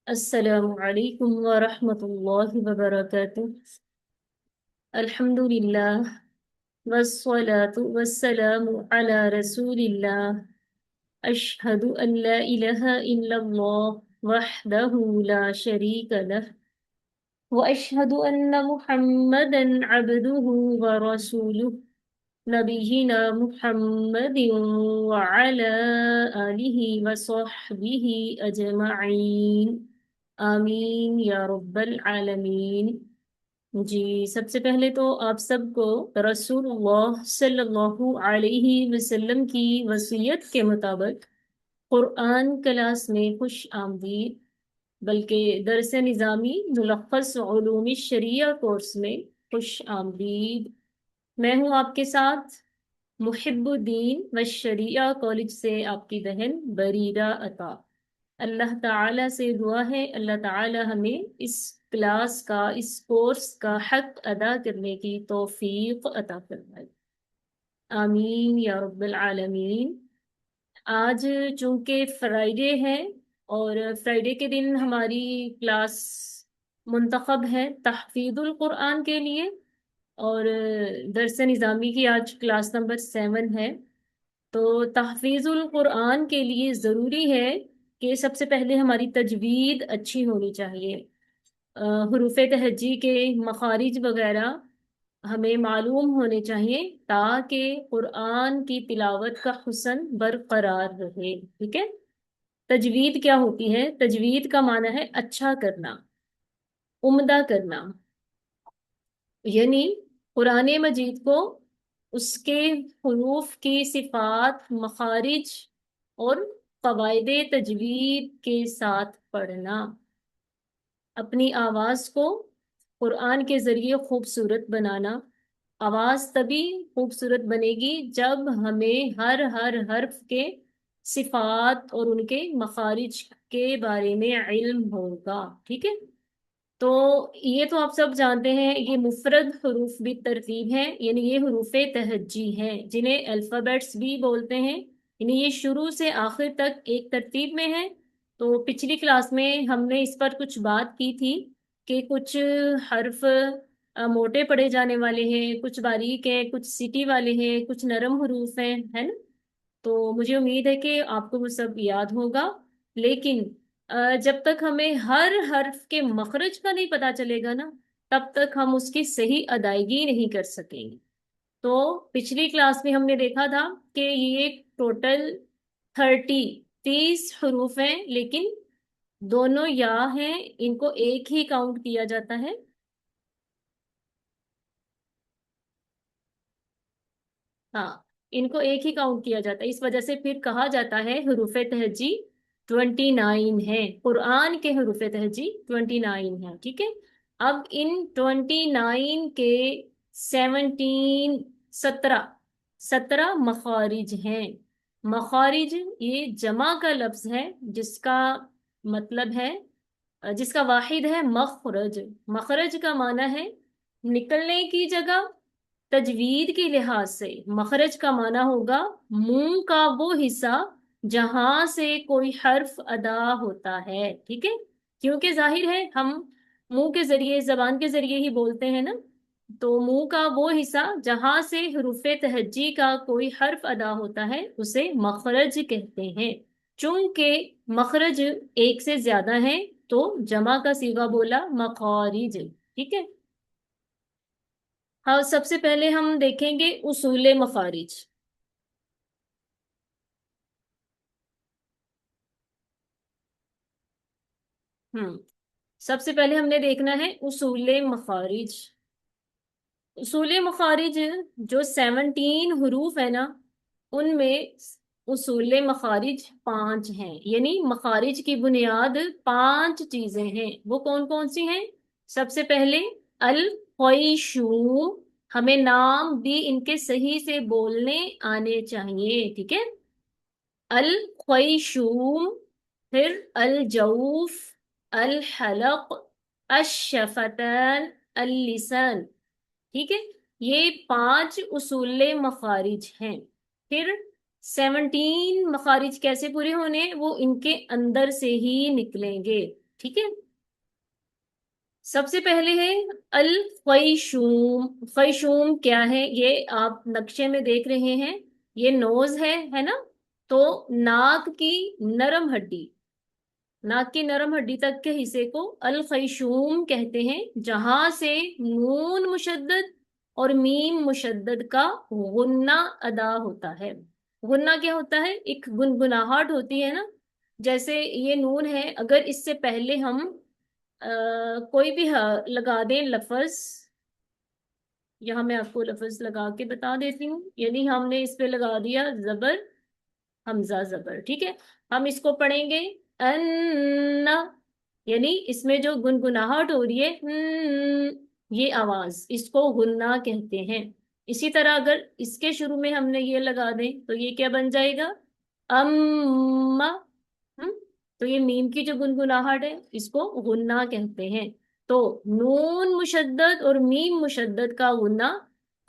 السلام علیکم ورحمۃ اللہ وبرکاتہ۔ الحمد للہ والصلاة والسلام علی رسول اللہ۔ اشہد ان لا الہ الا اللہ وحدہ لا شریک لہ واشہد ان محمدا عبدہ ورسولہ نبینا محمد وعلى آلہ وصحبہ اجمعین آمین یا رب العالمین۔ جی سب سے پہلے تو آپ سب کو رسول اللہ صلی اللہ علیہ وسلم کی وصیت کے مطابق قرآن کلاس میں خوش آمدید، بلکہ درس نظامی ملخص علوم الشریعہ کورس میں خوش آمدید۔ میں ہوں آپ کے ساتھ محب الدین و شریعہ کالج سے آپ کی بہن بریرہ عطا۔ اللہ تعالیٰ سے دعا ہے اللہ تعالیٰ ہمیں اس کلاس کا، اس کورس کا حق ادا کرنے کی توفیق عطا فرمائے، آمین یا رب العالمین۔ آج چونکہ فرائیڈے ہے اور فرائیڈے کے دن ہماری کلاس منتخب ہے تحفیظ القرآن کے لیے، اور درس نظامی کی آج کلاس نمبر 7 ہے۔ تو تحفیظ القرآن کے لیے ضروری ہے کہ سب سے پہلے ہماری تجوید اچھی ہونی چاہیے، حروف تہجی کے مخارج وغیرہ ہمیں معلوم ہونے چاہیے تاکہ قرآن کی تلاوت کا حسن برقرار رہے، ٹھیک ہے۔ تجوید کیا ہوتی ہے؟ تجوید کا معنی ہے اچھا کرنا، عمدہ کرنا، یعنی قرآن مجید کو اس کے حروف کی صفات، مخارج اور قواعد تجوید کے ساتھ پڑھنا، اپنی آواز کو قرآن کے ذریعے خوبصورت بنانا۔ آواز تبھی خوبصورت بنے گی جب ہمیں ہر حرف کے صفات اور ان کے مخارج کے بارے میں علم ہوگا، ٹھیک ہے۔ تو یہ تو آپ سب جانتے ہیں، یہ مفرد حروف بھی ترتیب ہے، یعنی یہ حروف تہجی ہیں جنہیں الفابیٹس بھی بولتے ہیں، یعنی یہ شروع سے آخر تک ایک ترتیب میں ہے۔ تو پچھلی کلاس میں ہم نے اس پر کچھ بات کی تھی کہ کچھ حرف موٹے پڑھے جانے والے ہیں، کچھ باریک ہیں، کچھ سیٹی والے ہیں، کچھ نرم حروف ہیں، ہے نا۔ تو مجھے امید ہے کہ آپ کو وہ سب یاد ہوگا، لیکن جب تک ہمیں ہر حرف کے مخرج کا نہیں پتا چلے گا نا، تب تک ہم اس کی صحیح ادائیگی نہیں کر سکیں گے۔ تو پچھلی کلاس میں ہم نے دیکھا تھا کہ یہ ٹوٹل 30 حروف ہیں، لیکن دونوں یا ہیں، ان کو ایک ہی کاؤنٹ کیا جاتا ہے۔ ہاں، ان کو ایک ہی کاؤنٹ کیا جاتا ہے، اس وجہ سے پھر کہا جاتا ہے حروف تہجی 29 ہے، قرآن کے حروف تہجی 29 ہیں، ٹھیک ہے۔ اب ان 29 کے 17 17 مخارج ہیں۔ مخارج یہ جمع کا لفظ ہے جس کا مطلب ہے، جس کا واحد ہے مخرج۔ مخرج کا معنی ہے نکلنے کی جگہ۔ تجوید کے لحاظ سے مخرج کا معنی ہوگا منہ کا وہ حصہ جہاں سے کوئی حرف ادا ہوتا ہے، ٹھیک ہے۔ کیونکہ ظاہر ہے ہم منہ کے ذریعے، زبان کے ذریعے ہی بولتے ہیں نا، تو منہ کا وہ حصہ جہاں سے حروف تہجی کا کوئی حرف ادا ہوتا ہے اسے مخرج کہتے ہیں۔ چونکہ مخرج ایک سے زیادہ ہے تو جمع کا صیغہ بولا مخارج، ٹھیک ہے۔ ہاں، سب سے پہلے ہم دیکھیں گے اصول مخارج۔ سب سے پہلے ہم نے دیکھنا ہے اصول مخارج۔ اصول مخارج جو 17 حروف ہے نا، ان میں اصول مخارج 5 ہیں، یعنی مخارج کی بنیاد 5 چیزیں ہیں۔ وہ کون کون سی ہیں؟ سب سے پہلے الخیشوم، ہمیں نام بھی ان کے صحیح سے بولنے آنے چاہیے، ٹھیک ہے۔ الخیشوم، پھر الجوف، الحلق، الشفتان، اللسان، ٹھیک ہے۔ یہ 5 اصول مخارج ہیں۔ پھر 17 مخارج کیسے پورے ہونے؟ وہ ان کے اندر سے ہی نکلیں گے۔ ٹھیک ہے. سب سے پہلے ہے الخیشوم. خیشوم کیا ہے؟ یہ آپ نقشے میں دیکھ رہے ہیں، یہ نوز ہے نا. تو ناک کی نرم ہڈی، ناک کی نرم ہڈی تک کے حصے کو الخیشوم کہتے ہیں، جہاں سے نون مشدد اور میم مشدد کا غنہ ادا ہوتا ہے. غنہ کیا ہوتا ہے؟ ایک گنگناہٹ ہوتی ہے نا. جیسے یہ نون ہے، اگر اس سے پہلے ہم کوئی بھی لگا دیں لفظ، یہاں میں آپ کو لفظ لگا کے بتا دیتی ہوں. یعنی ہم نے اس پہ لگا دیا زبر، حمزہ زبر، ٹھیک ہے. ہم اس کو پڑھیں گے ان، یعنی اس میں جو گنگناہٹ ہو رہی ہے یہ آواز، اس کو غنہ کہتے ہیں. اسی طرح اگر اس کے شروع میں ہم نے یہ لگا دیں تو یہ کیا بن جائے گا؟ اما. تو یہ میم کی جو گنگناہٹ ہے اس کو غنہ کہتے ہیں. تو نون مشدد اور میم مشدد کا غنہ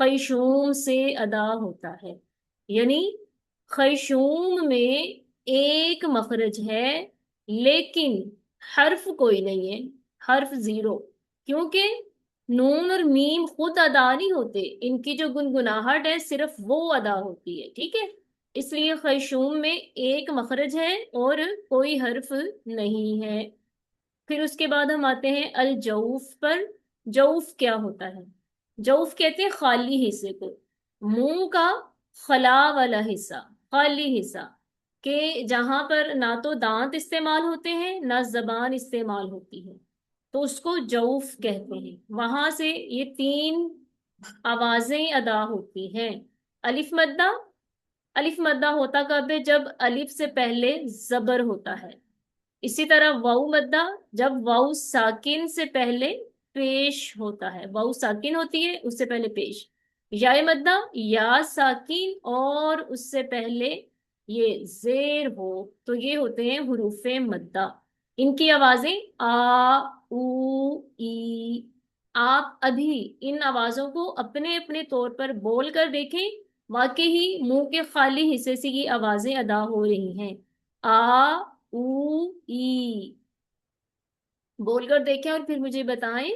خیشوم سے ادا ہوتا ہے. یعنی خیشوم میں ایک مخرج ہے لیکن حرف کوئی نہیں ہے، حرف زیرو. کیونکہ نون اور میم خود ادا نہیں ہوتے، ان کی جو گنگناہٹ ہے صرف وہ ادا ہوتی ہے. ٹھیک ہے، اس لیے خیشوم میں ایک مخرج ہے اور کوئی حرف نہیں ہے. پھر اس کے بعد ہم آتے ہیں الجوف پر. جوف کیا ہوتا ہے؟ جوف کہتے ہیں خالی حصے کو، منہ کا خلا والا حصہ، خالی حصہ، کہ جہاں پر نہ تو دانت استعمال ہوتے ہیں نہ زبان استعمال ہوتی ہے، تو اس کو جوف کہتے ہیں. وہاں سے یہ 3 آوازیں ادا ہوتی ہیں. الف مدہ. الف مدہ ہوتا کب ہے؟ جب الف سے پہلے زبر ہوتا ہے. اسی طرح واؤ مدہ، جب واؤ ساکن سے پہلے پیش ہوتا ہے، واؤ ساکن ہوتی ہے اس سے پہلے پیش. یا مدہ، یا ساکن اور اس سے پہلے یہ زیر ہو، تو یہ ہوتے ہیں حروف مدہ. ان کی آوازیں آ، او، ای. آپ ابھی ان آوازوں کو اپنے اپنے طور پر بول کر دیکھیں، واقعی منہ کے خالی حصے سے یہ آوازیں ادا ہو رہی ہیں. آ، او، ای. بول کر دیکھیں اور پھر مجھے بتائیں.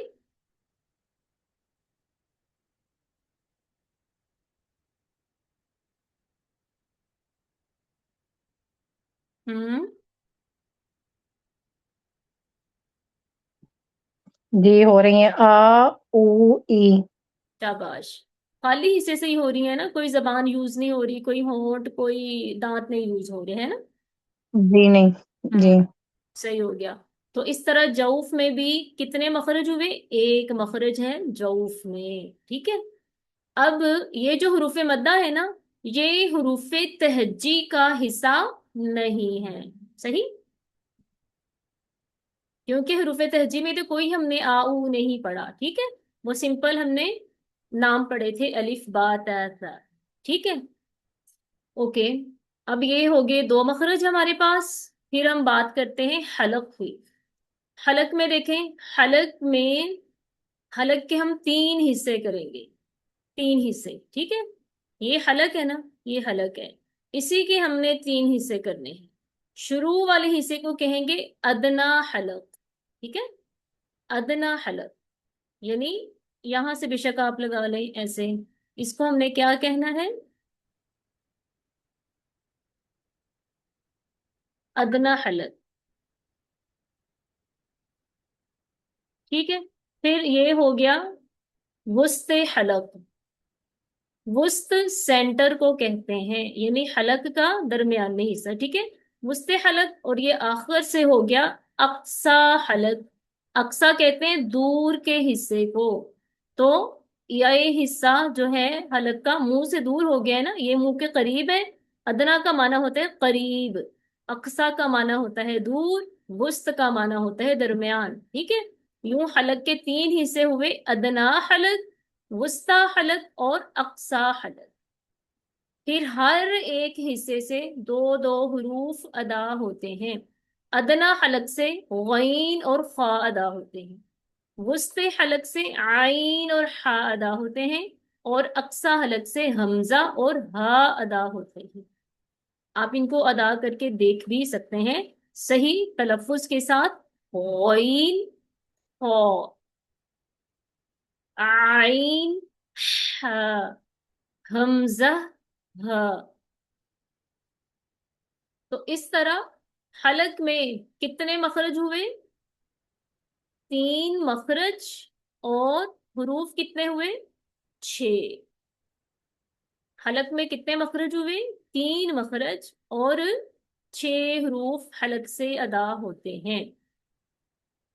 ہوں. جی ہو رہی ہیں آ، او، ای. شاباش. خالی حصے سے ہی ہو رہی ہے نا، کوئی زبان یوز نہیں ہو رہی، کوئی ہونٹ کوئی دانت نہیں یوز ہو رہے ہیں نا. جی نہیں. جی صحیح ہو گیا. تو اس طرح جوف میں بھی کتنے مخرج ہوئے؟ ایک مخرج ہے جوف میں. ٹھیک ہے. اب یہ جو حروف مدہ ہے نا، یہ حروف تہجی کا حصہ نہیں ہے. صحیح، کیونکہ حروف تہجی میں تو کوئی ہم نے آ او نہیں پڑھا. ٹھیک ہے، وہ سمپل ہم نے نام پڑھے تھے، الف با تا ثا. ٹھیک ہے، اوکے. اب یہ ہو گئے 2 مخرج ہمارے پاس. پھر ہم بات کرتے ہیں حلق کی. حلق میں دیکھیں، حلق میں، حلق کے ہم 3 حصے کریں گے، 3 حصے. ٹھیک ہے، یہ حلق ہے نا، یہ حلق ہے، اسی کے ہم نے 3 حصے کرنے ہیں. شروع والے حصے کو کہیں گے ادنا حلق. ٹھیک ہے، ادنا حلق، یعنی یہاں سے بے شک آپ لگا لیں ایسے، اس کو ہم نے کیا کہنا ہے؟ ادنا حلق. ٹھیک ہے، پھر یہ ہو گیا وسط حلق. وسط سینٹر کو کہتے ہیں، یعنی حلق کا درمیانی حصہ. ٹھیک ہے، وسط حلق. اور یہ آخر سے ہو گیا اقصا حلق. اقصا کہتے ہیں دور کے حصے کو. تو یہ حصہ جو ہے حلق کا منہ سے دور ہو گیا ہے نا، یہ منہ کے قریب ہے. ادنا کا معنی ہوتا ہے قریب، اقصا کا معنی ہوتا ہے دور، وسط کا معنی ہوتا ہے درمیان. ٹھیک ہے، یوں حلق کے 3 حصے ہوئے، ادنا حلق، وسطی حلق اور اقصا حلق. پھر ہر ایک حصے سے 2 حروف ادا ہوتے ہیں. ادنا حلق سے غین اور خا ادا ہوتے ہیں، وسطی حلق سے عین اور حا ادا ہوتے ہیں، اور اقصا حلق سے حمزہ اور ہا ادا ہوتے ہیں. آپ ان کو ادا کر کے دیکھ بھی سکتے ہیں صحیح تلفظ کے ساتھ. غین ہو، عین ح، حمزہ ہ۔ تو اس طرح حلق میں کتنے مخرج ہوئے؟ 3 مخرج، اور حروف کتنے ہوئے؟ 6۔ حلق میں کتنے مخرج ہوئے؟ 3 مخرج، اور 6 حروف حلق سے ادا ہوتے ہیں۔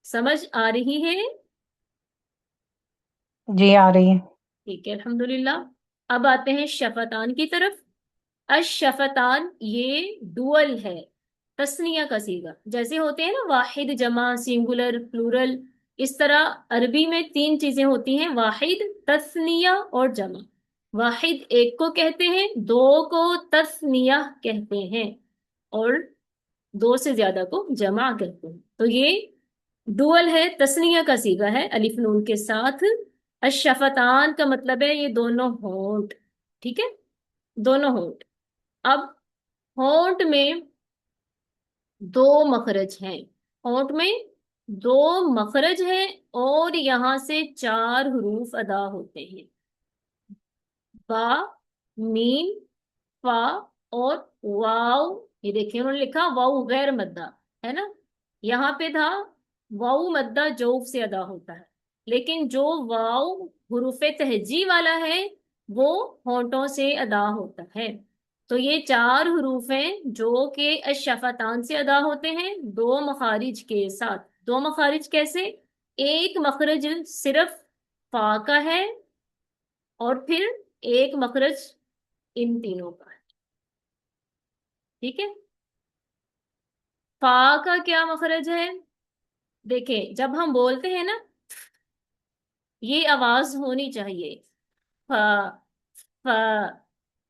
سمجھ آ رہی ہے؟ جی آ رہی ہے۔ ٹھیک ہے، الحمدللہ۔ اب آتے ہیں شفتان کی طرف۔ الشفتان یہ ڈوئل ہے، تثنیہ کا صیغہ، جیسے ہوتے ہیں نا واحد، جمع، سنگولر، پلورل، اس طرح عربی میں 3 چیزیں ہوتی ہیں، واحد، تثنیہ اور جمع۔ واحد ایک کو کہتے ہیں، 2 کو تثنیہ کہتے ہیں، اور 2 سے زیادہ کو جمع کہتے ہیں۔ تو یہ ڈوئل ہے، تثنیہ کا صیغہ ہے الف نون کے ساتھ۔ الشفتان کا مطلب ہے یہ دونوں ہونٹ، ٹھیک ہے، دونوں ہونٹ۔ اب ہونٹ میں 2 مخرج ہیں، ہونٹ میں 2 مخرج ہیں، اور یہاں سے 4 حروف ادا ہوتے ہیں، با، میم، فا اور واو۔ یہ دیکھیں انہوں نے لکھا واو غیر مدہ، ہے نا؟ یہاں پہ تھا واو مدہ جوف سے ادا ہوتا ہے، لیکن جو واو حروف تہجی والا ہے وہ ہونٹوں سے ادا ہوتا ہے۔ تو یہ 4 حروف ہیں جو کہ الشفتان سے ادا ہوتے ہیں 2 مخارج کے ساتھ۔ 2 مخارج کیسے؟ ایک مخرج صرف فا کا ہے، اور پھر ایک مخرج ان تینوں کا ہے، ٹھیک ہے۔ فا کا کیا مخرج ہے؟ دیکھیں جب ہم بولتے ہیں نا، یہ آواز ہونی چاہیے، فا، فا،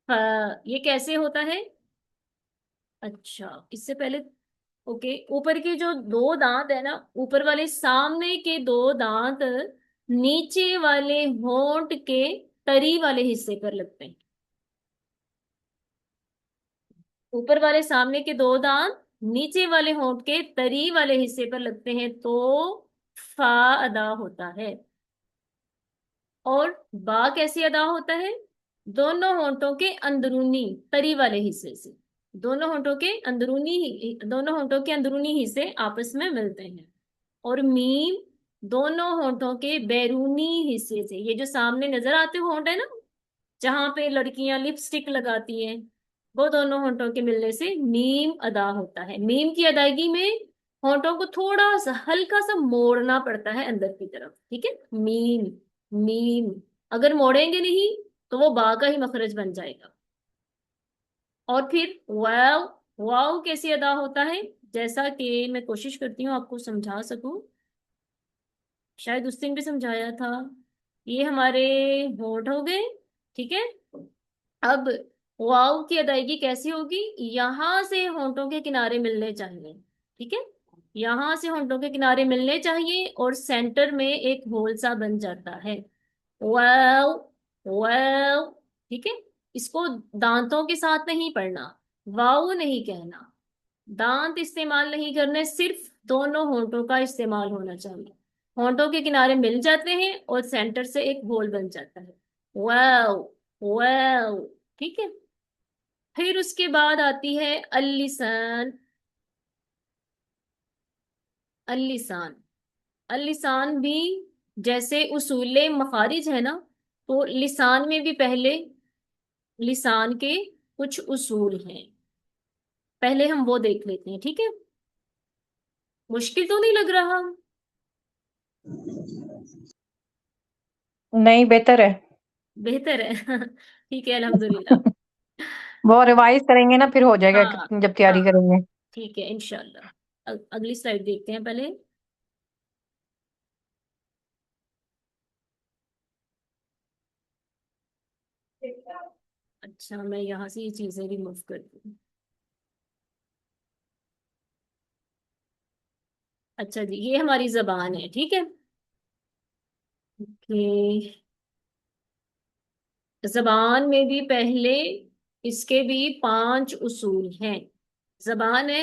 فا، یہ کیسے ہوتا ہے؟ اچھا اس سے پہلے، اوکے، اوپر کے جو 2 دانت ہے نا، اوپر والے سامنے کے 2 دانت نیچے والے ہونٹ کے تری والے حصے پر لگتے ہیں۔ اوپر والے سامنے کے 2 دانت نیچے والے ہونٹ کے تری والے حصے پر لگتے ہیں تو فا ادا ہوتا ہے۔ اور با کیسے ادا ہوتا ہے؟ دونوں ہونٹوں کے اندرونی تری والے حصے سے، دونوں ہونٹوں کے اندرونی حصے آپس میں ملتے ہیں۔ اور میم دونوں ہونٹوں کے بیرونی حصے سے، یہ جو سامنے نظر آتے ہونٹ ہے نا، جہاں پہ لڑکیاں لپسٹک لگاتی ہیں، وہ دونوں ہونٹوں کے ملنے سے میم ادا ہوتا ہے۔ میم کی ادائیگی میں ہونٹوں کو تھوڑا سا ہلکا سا موڑنا پڑتا ہے اندر کی طرف، ٹھیک ہے، میم، میم۔ اگر موڑیں گے نہیں تو وہ با کا ہی مخرج بن جائے گا۔ اور پھر واو، واو کیسے ادا ہوتا ہے؟ جیسا کہ میں کوشش کرتی ہوں آپ کو سمجھا سکوں، شاید اس دن بھی سمجھایا تھا۔ یہ ہمارے ہونٹ ہو گئے، ٹھیک ہے۔ اب واو کی ادائیگی کیسی ہوگی؟ یہاں سے ہونٹوں کے کنارے ملنے چاہیے، ٹھیک ہے، یہاں سے ہونٹوں کے کنارے ملنے چاہیے، اور سینٹر میں ایک ہول سا بن جاتا ہے، واو، واو، ٹھیک ہے۔ اس کو دانتوں کے ساتھ نہیں پڑھنا، واو نہیں کہنا، دانت استعمال نہیں کرنے، صرف دونوں ہونٹوں کا استعمال ہونا چاہیے۔ ہونٹوں کے کنارے مل جاتے ہیں اور سینٹر سے ایک ہول بن جاتا ہے، واو، واو، ٹھیک ہے۔ پھر اس کے بعد آتی ہے اللسان۔ اللسان، اللسان بھی جیسے اصول مخارج ہے نا، تو لسان میں بھی پہلے لسان کے کچھ اصول ہیں، پہلے ہم وہ دیکھ لیتے ہیں، ٹھیک ہے۔ مشکل تو نہیں لگ رہا؟ نہیں، بہتر ہے۔ بہتر ہے ٹھیک ہے، الحمدللہ۔ وہ ریوائز کریں گے نا، پھر ہو جائے گا ہاں، جب ہاں، تیاری کریں گے۔ ٹھیک ہے انشاءاللہ۔ اگلی سلائڈ دیکھتے ہیں پہلے۔ اچھا میں یہاں سے یہ چیزیں ریموو کرتی ہوں۔ اچھا جی، یہ ہماری زبان ہے، ٹھیک ہے۔ اوکے، زبان میں بھی پہلے اس کے بھی 5 اصول ہیں۔ زبان ہے،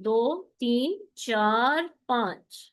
2 3 4 5,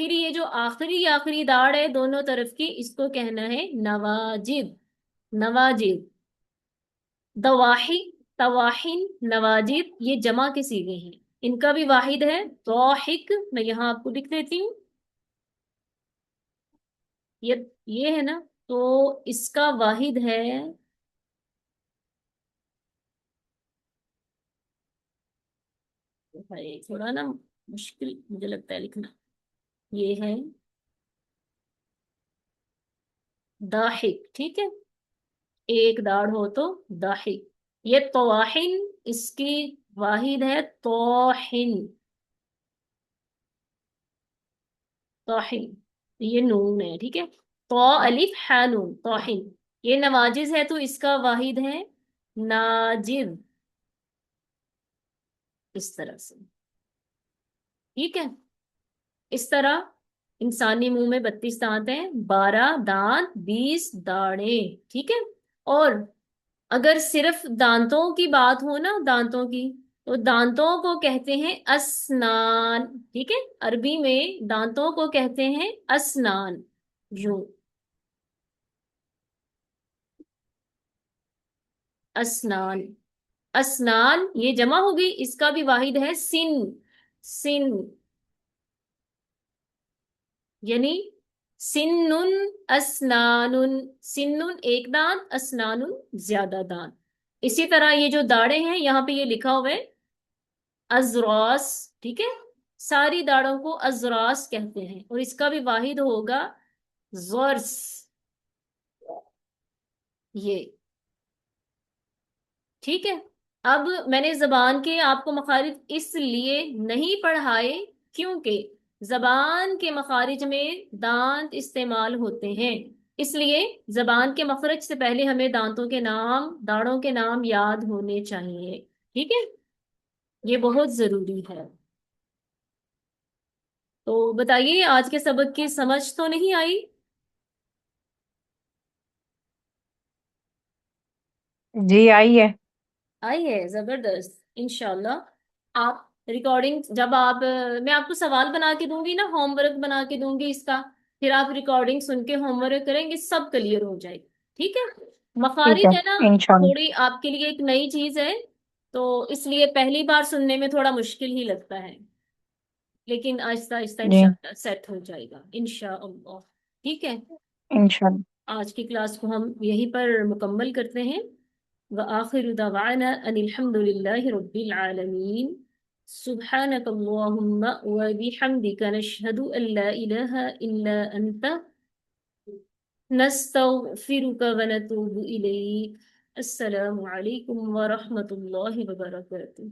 پھر یہ جو آخری آخری داڑ ہے دونوں طرف کی، اس کو کہنا ہے نواجد، نواجد، دواحک، تواحن، نواجد، یہ جمع کے صیغے ہیں، ان کا بھی واحد ہے ضاحک، میں یہاں آپ کو لکھ دیتی ہوں، یہ یہ ہے نا، تو اس کا واحد ہے، تھوڑا نا مشکل مجھے لگتا ہے لکھنا، یہ ہے ضاحک، ٹھیک ہے، ایک داڑ ہو تو ضاحک، یہ طواحن، اس کی واحد ہے طاحن، طاحن، یہ نون ہے، ٹھیک ہے، تو الف ہا نون طاحن، یہ نواجز ہے تو اس کا واحد ہے ناجز، اس طرح سے، ٹھیک ہے، اس طرح انسانی منہ میں 32 دانت ہیں، 12 دانت 20 داڑیں، ٹھیک ہے، اور اگر صرف دانتوں کی بات ہو نا، دانتوں کی، تو دانتوں کو کہتے ہیں اسنان، ٹھیک ہے، عربی میں دانتوں کو کہتے ہیں اسنان، یوں، اسنان، اسنان یہ جمع ہوگی، اس کا بھی واحد ہے سن، سن، یعنی سنن، اسنان، سنن ایک دانت، اسنان زیادہ دانت، اسی طرح یہ جو داڑیں ہیں یہاں پہ یہ لکھا ہوا ہے ازراس، ٹھیک ہے، ساری داڑوں کو ازراس کہتے ہیں، اور اس کا بھی واحد ہوگا زورس، یہ، ٹھیک ہے، اب میں نے زبان کے آپ کو مخارج اس لیے نہیں پڑھائے کیونکہ زبان کے مخارج میں دانت استعمال ہوتے ہیں، اس لیے زبان کے مخرج سے پہلے ہمیں دانتوں کے نام، داڑوں کے نام یاد ہونے چاہیے، ٹھیک ہے، یہ بہت ضروری ہے۔ تو بتائیے آج کے سبق کی سمجھ تو نہیں آئی؟ جی آئی ہے۔ آئی ہے، زبردست، انشاءاللہ آپ ریکارڈنگ جب آپ میں آپ کو سوال بنا کے دوں گی نا، ہوم ورک بنا کے دوں گی اس کا، پھر آپ ریکارڈنگ سن کے ہوم ورک کریں گے، سب کلیئر ہو جائے گی، ٹھیک ہے، ٹھیک ہے مخارج ہے نا، انشاءاللہ۔ تھوڑی آپ کے لیے ایک نئی چیز ہے، تو اس لیے پہلی بار سننے میں تھوڑا مشکل ہی لگتا ہے، لیکن آہستہ آہستہ جی انشاءاللہ سیٹ ہو جائے گا انشاءاللہ، ٹھیک ہے، انشاءاللہ۔ آج کی کلاس کو ہم یہیں پر مکمل کرتے ہیں، وآخر دعوانا أن الحمد لله رب العالمين، سبحانك اللهم وبحمدك نشهد أن لا إله إلا أنت نستغفرك ونتوب إليك، السلام عليكم ورحمة الله وبركاته۔